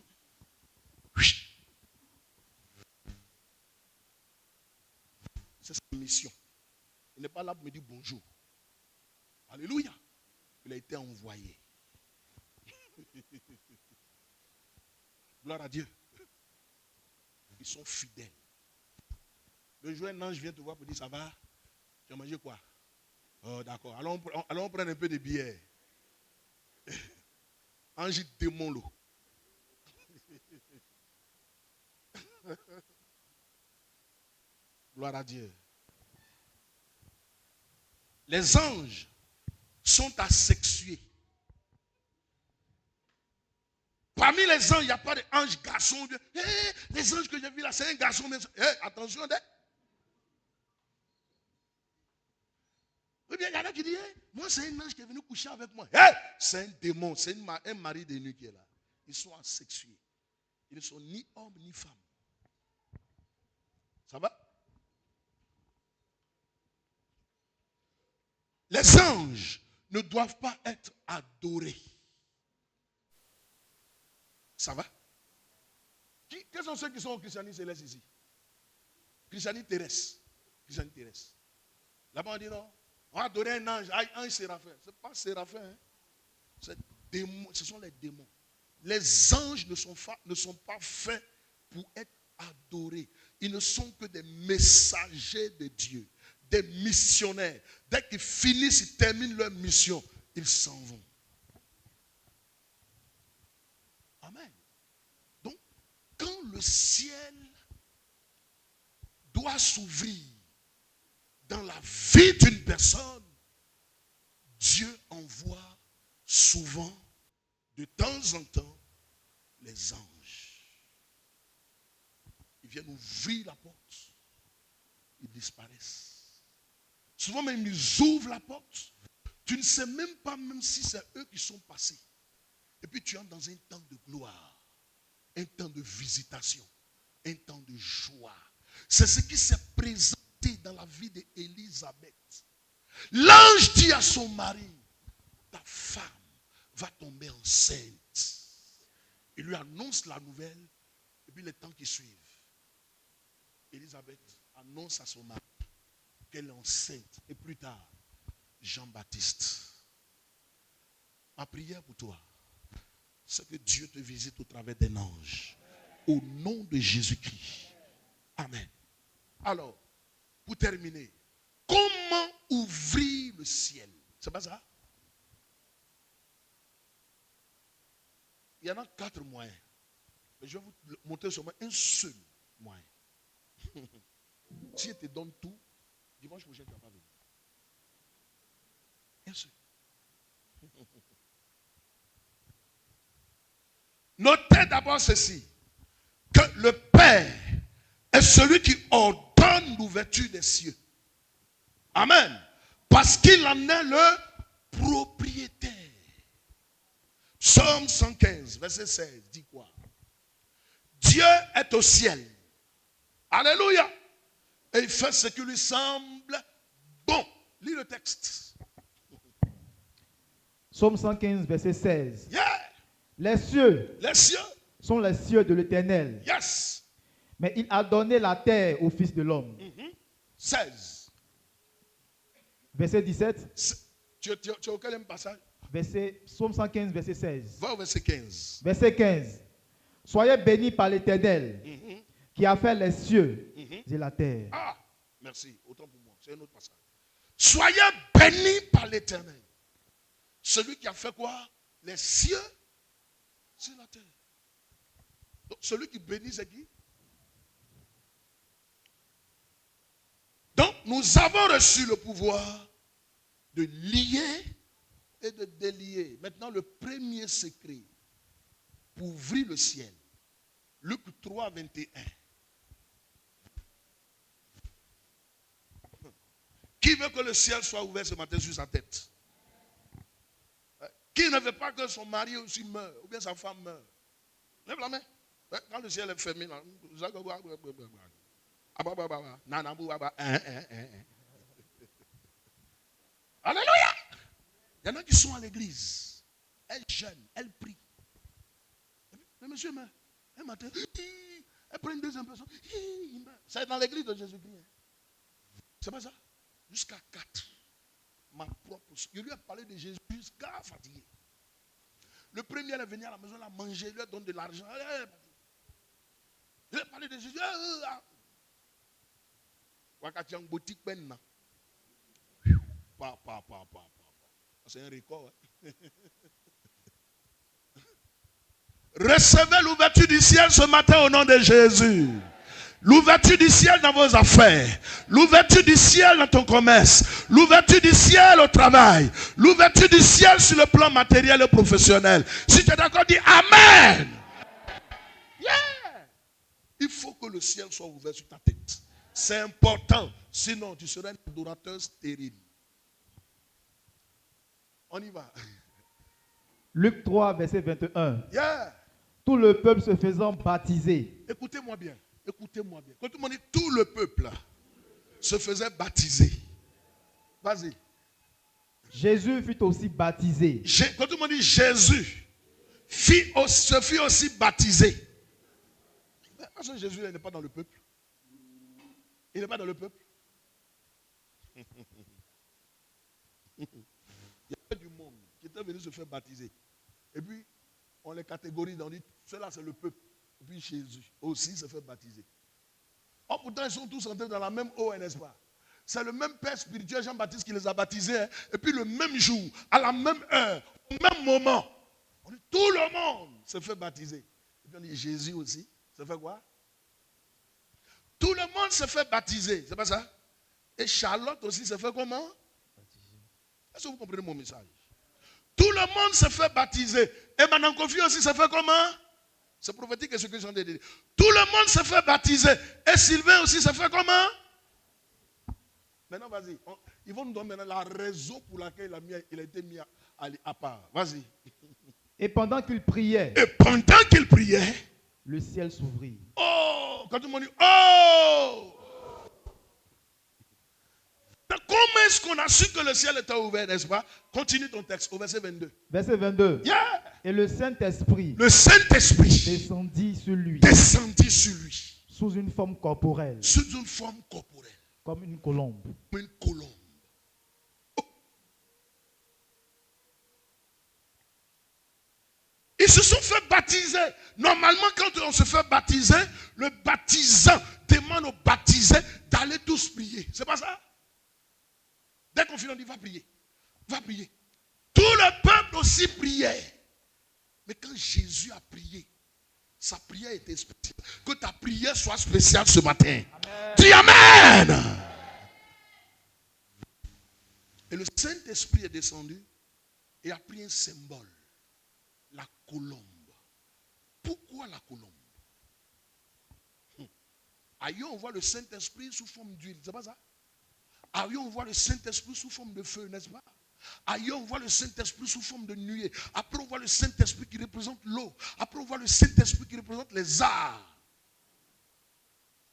C'est sa mission. Il n'est pas là pour me dire bonjour. Alléluia. Il a été envoyé. Gloire à Dieu. Ils sont fidèles. Le jour où un ange vient te voir pour dire ça va, tu as mangé quoi? Oh d'accord, allons prendre un peu de bière. Ange démon l'eau. Gloire à Dieu. Les anges sont asexués. Parmi les anges, il n'y a pas d'ange garçon. Les anges que j'ai vus là, c'est un garçon. Mais attention, oui, bien, il y en a qui disent, moi c'est un ange qui est venu coucher avec moi. C'est un démon, c'est un mari de nuit qui est là. Ils sont asexués. Ils ne sont ni hommes ni femmes. Ça va? Les anges ne doivent pas être adorés. Ça va? Quels sont ceux qui sont au christianisme céleste ici? Christianisme terrestre. Christianisme terrestre. Là-bas on dit non. On va adorer un ange, un séraphin. Ce n'est pas séraphin. Hein? Ce sont les démons. Les anges ne sont pas faits pour être adorés. Ils ne sont que des messagers de Dieu, des missionnaires. Dès qu'ils finissent, ils terminent leur mission, ils s'en vont. Amen. Donc, quand le ciel doit s'ouvrir dans la vie d'une personne, Dieu envoie souvent, de temps en temps, les anges. Ils viennent ouvrir la porte. Ils disparaissent. Souvent même, ils ouvrent la porte. Tu ne sais même pas même si c'est eux qui sont passés. Et puis tu entres dans un temps de gloire, un temps de visitation, un temps de joie. C'est ce qui s'est présenté dans la vie d'Élisabeth. L'ange dit à son mari, ta femme va tomber enceinte. Il lui annonce la nouvelle, et puis les temps qui suivent. Élisabeth annonce à son mari qu'elle est enceinte. Et plus tard, Jean-Baptiste. Ma prière pour toi, c'est que Dieu te visite au travers d'un ange. Au nom de Jésus-Christ. Amen. Alors, pour terminer, comment ouvrir le ciel? C'est pas ça? Il y en a 4 moyens. Mais je vais vous montrer seulement un seul moyen. Si je te donne tout, dimanche prochain, tu ne vas pas venir. Un seul. Notez d'abord ceci, que le Père est celui qui ordonne l'ouverture des cieux. Amen. Parce qu'il en est le propriétaire. Psaume 115, verset 16, dit quoi? Dieu est au ciel. Alléluia. Et il fait ce qui lui semble bon. Lis le texte. Psaume 115, verset 16. Yeah. Les cieux sont les cieux de l'Éternel. Yes. Mais il a donné la terre au Fils de l'homme. 16. Verset 17. Tu as auquel passage? Psaume 115, verset 16. Va au verset 15. Verset 15. Soyez bénis par l'Éternel, qui a fait les cieux et la terre. Ah, merci. Autant pour moi. C'est un autre passage. Soyez bénis par l'Éternel. Celui qui a fait quoi? Les cieux, c'est la terre. Donc, celui qui bénit, c'est qui? Donc, nous avons reçu le pouvoir de lier et de délier. Maintenant, le premier secret pour ouvrir le ciel. Luc 3, 21. Qui veut que le ciel soit ouvert ce matin sur sa tête? Qui ne veut pas que son mari aussi meure, ou bien sa femme meure? Lève la main. Quand le ciel est fermé, là. Alléluia. Il y en a qui sont à l'église. Elles jeûnent, elles prient. Mais monsieur, un matin, elle prend une deuxième personne. C'est dans l'église de Jésus-Christ. C'est pas ça? Jusqu'à 4. Ma propre. Je lui ai parlé de Jésus jusqu'à fatigué. Le premier, elle est venue à la maison, elle a mangé, il lui a donné de l'argent. Je lui ai parlé de Jésus. C'est un record. Hein? Recevez l'ouverture du ciel ce matin au nom de Jésus. L'ouverture du ciel dans vos affaires. L'ouverture du ciel dans ton commerce. L'ouverture du ciel au travail. L'ouverture du ciel sur le plan matériel et professionnel. Si tu es d'accord, dis Amen. Yeah. Il faut que le ciel soit ouvert sur ta tête. C'est important. Sinon, tu seras un adorateur stérile. On y va. Luc 3, verset 21. Yeah. Tout le peuple se faisant baptiser. Écoutez-moi bien. Écoutez-moi bien. Quand tout le monde dit tout le peuple se faisait baptiser. Vas-y. Jésus fut aussi baptisé. Quand tout le monde dit Jésus se fit aussi baptisé. Parce que Jésus n'est pas dans le peuple. Il n'est pas dans le peuple. Il y avait du monde qui était venu se faire baptiser. Et puis, on les catégorise, on dit, cela c'est le peuple. Et puis Jésus aussi se fait baptiser. Oh, pourtant, ils sont tous entrés dans la même eau, n'est-ce pas? C'est le même père spirituel, Jean-Baptiste, qui les a baptisés. Hein? Et puis le même jour, à la même heure, au même moment, on dit, tout le monde se fait baptiser. Et puis on dit, Jésus aussi se fait quoi? Tout le monde se fait baptiser, c'est pas ça? Et Charlotte aussi se fait comment? Est-ce que vous comprenez mon message? Tout le monde se fait baptiser. Et Madame Kofi aussi se fait comment? C'est prophétique et ce que j'en ai dit. Tout le monde se fait baptiser. Et Sylvain aussi se fait comment? Maintenant, vas-y. Ils vont nous donner maintenant la raison pour laquelle il a été mis à part. Vas-y. Et pendant qu'il priait, le ciel s'ouvrit. Oh, quand tout le monde dit, oh! Comment est-ce qu'on a su que le ciel était ouvert, n'est-ce pas? Continue ton texte au verset 22. Verset 22. Yeah. Et le Saint-Esprit descendit sur lui. Sous une forme corporelle. Comme une colombe. Ils se sont fait baptiser. Normalement, quand on se fait baptiser, le baptisant demande aux baptisés d'aller tous prier. C'est pas ça? Dès qu'on finit, on dit va prier. Va prier. Tout le peuple aussi priait. Mais quand Jésus a prié, sa prière était spéciale. Que ta prière soit spéciale ce matin. Amen. Dis Amen. Et le Saint-Esprit est descendu et a pris un symbole. La colombe. Pourquoi la colombe? Ailleurs, on voit le Saint-Esprit sous forme d'huile. C'est pas ça? Ailleurs, on voit le Saint-Esprit sous forme de feu, n'est-ce pas? Ailleurs, on voit le Saint-Esprit sous forme de nuée. Après, on voit le Saint-Esprit qui représente l'eau. Après, on voit le Saint-Esprit qui représente les arts.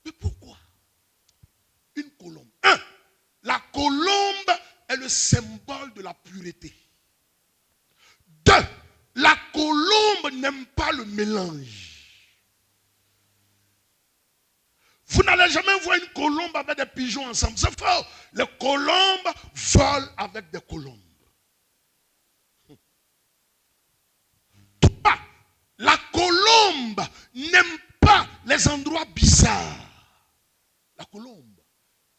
Mais pourquoi une colombe? La colombe est le symbole de la pureté. 2, la colombe n'aime pas le mélange. Vous n'allez jamais voir une colombe avec des pigeons ensemble. C'est faux. Les colombes volent avec des colombes. 3, la colombe n'aime pas les endroits bizarres. La colombe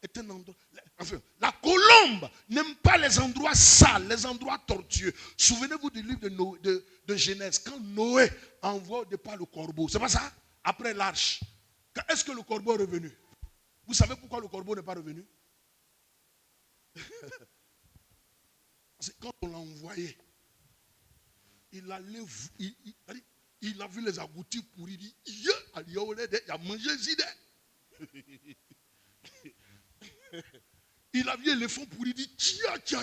est un endroit... Enfin, la colombe n'aime pas les endroits sales, les endroits tortueux. Souvenez-vous du livre de Genèse, quand Noé envoie au départ le corbeau. C'est pas ça? Après l'arche. Est-ce que le corbeau est revenu? Vous savez pourquoi le corbeau n'est pas revenu? Parce que quand on l'a envoyé, il a vu les agoutis pourris. Il a mangé les idées. Il a vu l'éléphant pourri. Il dit tiens.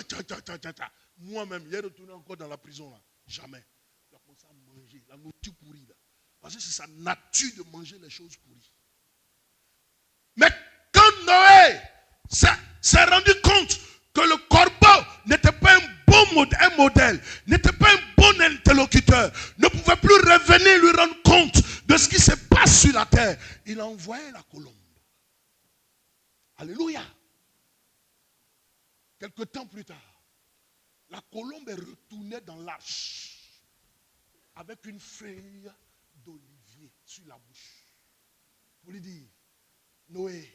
Moi-même, il est retourné encore dans la prison là. Jamais. Il a commencé à manger la nourriture pourrie là. Parce que c'est sa nature de manger les choses pourries. Mais Noé s'est rendu compte que le corbeau n'était pas un modèle, n'était pas un bon interlocuteur, ne pouvait plus revenir lui rendre compte de ce qui se passe sur la terre, il a envoyé la colombe. Alléluia. Quelque temps plus tard, la colombe est retournée dans l'arche avec une feuille d'olivier sur la bouche pour lui dire, Noé,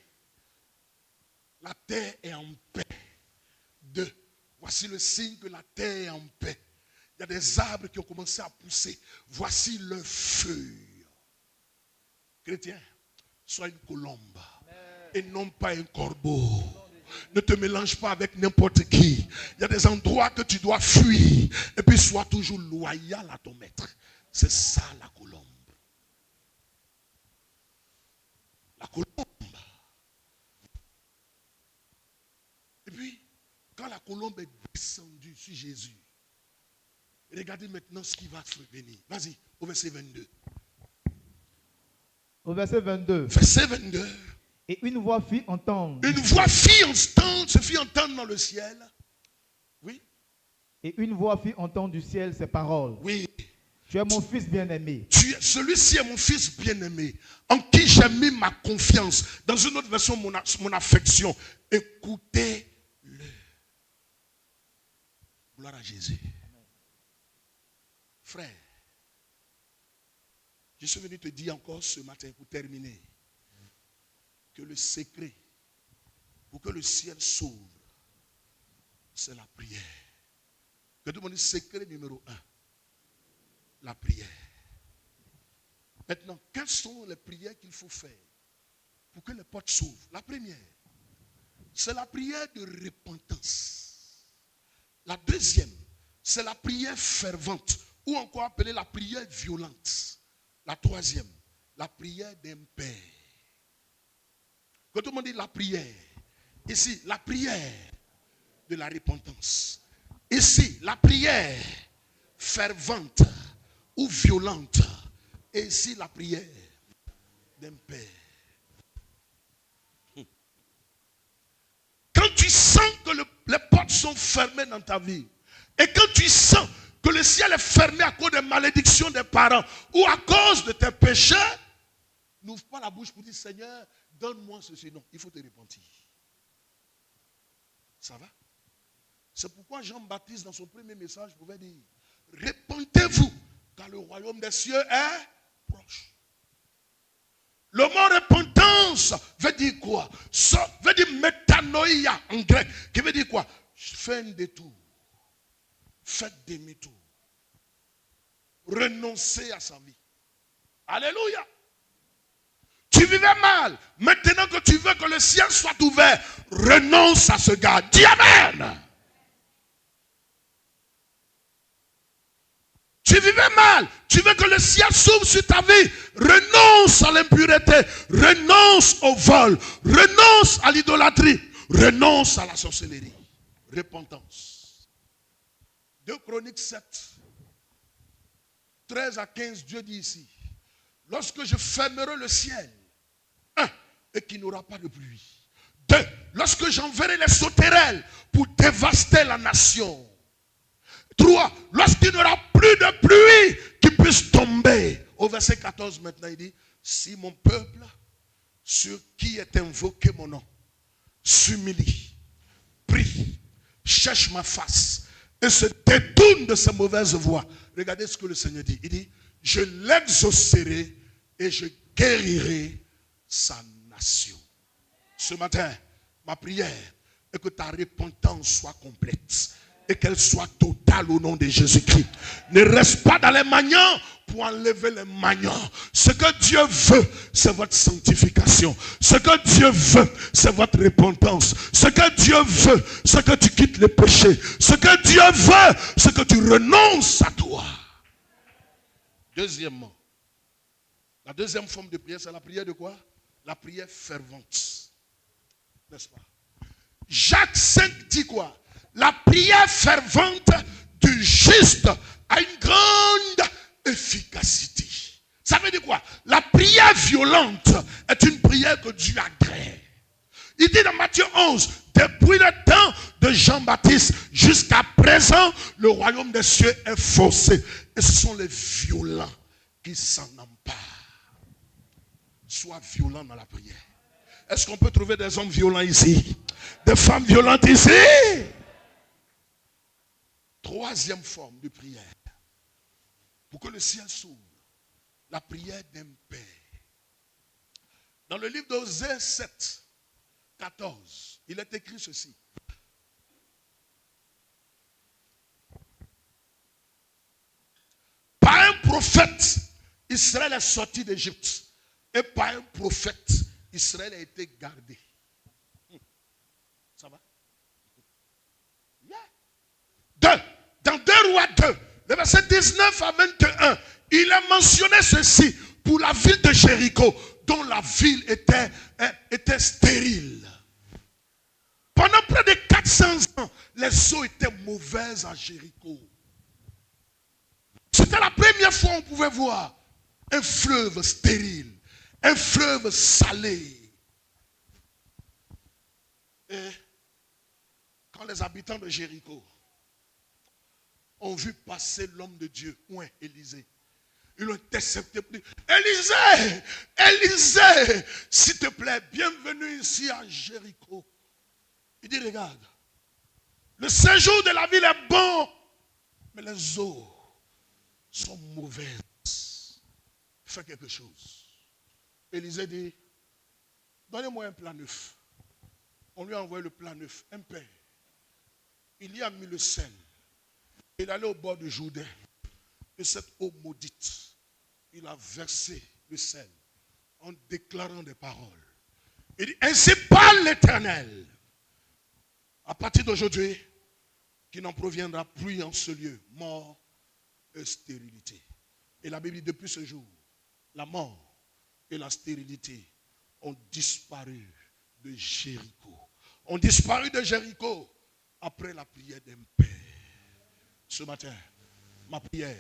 la terre est en paix. Voici le signe que la terre est en paix. Il y a des arbres qui ont commencé à pousser. Voici leurs feuilles. Chrétien, sois une colombe et non pas un corbeau. Ne te mélange pas avec n'importe qui. Il y a des endroits que tu dois fuir. Et puis sois toujours loyal à ton maître. C'est ça la colombe. La colombe. Et puis, quand la colombe est descendue sur Jésus, regardez maintenant ce qui va survenir. Vas-y, au verset 22. Au verset 22. Verset 22. Et une voix fit entendre. Une voix se fit entendre dans le ciel. Oui. Et une voix fit entendre du ciel ces paroles. Oui. Tu es mon fils bien-aimé. Celui-ci est mon fils bien-aimé, en qui j'ai mis ma confiance. Dans une autre version, mon affection. Écoutez-le. Gloire à Jésus. Frère, je suis venu te dire encore ce matin pour terminer que le secret pour que le ciel s'ouvre, c'est la prière. Que tout le monde dise secret numéro 1. La prière. Maintenant, quelles sont les prières qu'il faut faire pour que les portes s'ouvrent? La première, c'est la prière de repentance. La deuxième, c'est la prière fervente, ou encore appelée la prière violente. La troisième, la prière d'un père. Quand tout le monde dit la prière, ici, la prière de la repentance. Ici, la prière fervente ou violente. Et ici, la prière d'un père. Quand tu sens que les portes sont fermées dans ta vie, et quand tu sens que le ciel est fermé à cause des malédictions des parents ou à cause de tes péchés, n'ouvre pas la bouche pour dire Seigneur, donne-moi ceci. Non, il faut te repentir. Ça va? C'est pourquoi Jean-Baptiste, dans son premier message, pouvait dire repentez-vous, car le royaume des cieux est proche. Le mot repentance veut dire quoi? Ça veut dire métanoïa en grec, qui veut dire quoi? Fais un détour. Faites demi-tour. Renoncez à sa vie. Alléluia. Tu vivais mal. Maintenant que tu veux que le ciel soit ouvert, renonce à ce gars. Dis Amen. Tu vivais mal. Tu veux que le ciel s'ouvre sur ta vie. Renonce à l'impureté. Renonce au vol. Renonce à l'idolâtrie. Renonce à la sorcellerie. Repentance. 2 Chroniques 7, 13 à 15, Dieu dit ici, lorsque je fermerai le ciel, 1, et qu'il n'y aura pas de pluie. 2, lorsque j'enverrai les sauterelles pour dévaster la nation. 3, lorsqu'il n'y aura plus de pluie qui puisse tomber. Au verset 14 maintenant, il dit, si mon peuple, sur qui est invoqué mon nom, s'humilie, prie, cherche ma face, et se détourne de ses mauvaises voies. Regardez ce que le Seigneur dit. Il dit, je l'exaucerai et je guérirai sa nation. Ce matin, ma prière est que ta repentance soit complète et qu'elle soit totale au nom de Jésus-Christ. Ne reste pas dans les maniants pour enlever les maniants. Ce que Dieu veut, c'est votre sanctification. Ce que Dieu veut, c'est votre repentance. Ce que Dieu veut, c'est que tu quittes les péchés. Ce que Dieu veut, c'est que tu renonces à toi. Deuxièmement, la deuxième forme de prière, c'est la prière de quoi? La prière fervente. N'est-ce pas? Jacques 5 dit quoi? La prière fervente du juste a une grande efficacité. Ça veut dire quoi? La prière violente est une prière que Dieu agrée. Il dit dans Matthieu 11, depuis le temps de Jean-Baptiste jusqu'à présent, le royaume des cieux est forcé. Et ce sont les violents qui s'en emparent. Sois violent dans la prière. Est-ce qu'on peut trouver des hommes violents ici? Des femmes violentes ici? Troisième forme de prière. Pour que le ciel s'ouvre. La prière d'un père. Dans le livre d'Osée 7, 14, il est écrit ceci. Par un prophète, Israël est sorti d'Égypte. Et par un prophète, Israël a été gardé. Ça va? Yeah. Dans 2 Rois 2, le verset 19 à 21, il a mentionné ceci pour la ville de Jéricho, dont la ville était stérile. Pendant près de 400 ans, les eaux étaient mauvaises à Jéricho. C'était la première fois qu'on pouvait voir un fleuve stérile, un fleuve salé. Et quand les habitants de Jéricho ont vu passer l'homme de Dieu, Élisée, ils l'ont intercepté. Élisée, Élisée, s'il te plaît, bienvenue ici à Jéricho. Il dit, regarde, le séjour de la ville est bon, mais les eaux sont mauvaises. Fais quelque chose. Élisée dit, donnez-moi un plat neuf. On lui a envoyé le plat neuf, un pain. Il y a mis le sel. Il allait au bord du Jourdain. Et cette eau maudite, il a versé le sel en déclarant des paroles. Il dit, ainsi parle l'Éternel. À partir d'aujourd'hui, qu'il n'en proviendra plus en ce lieu, mort et stérilité. Et la Bible dit, depuis ce jour, la mort et la stérilité ont disparu de Jéricho. Ont disparu de Jéricho après la prière d'un père. Ce matin, ma prière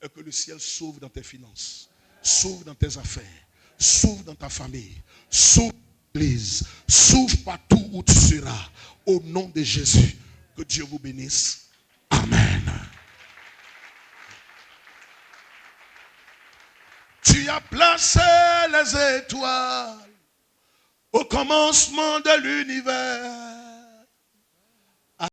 est que le ciel s'ouvre dans tes finances, s'ouvre dans tes affaires, s'ouvre dans ta famille, s'ouvre dans l'église, s'ouvre partout où tu seras. Au nom de Jésus, que Dieu vous bénisse. Amen. Tu as placé les étoiles au commencement de l'univers.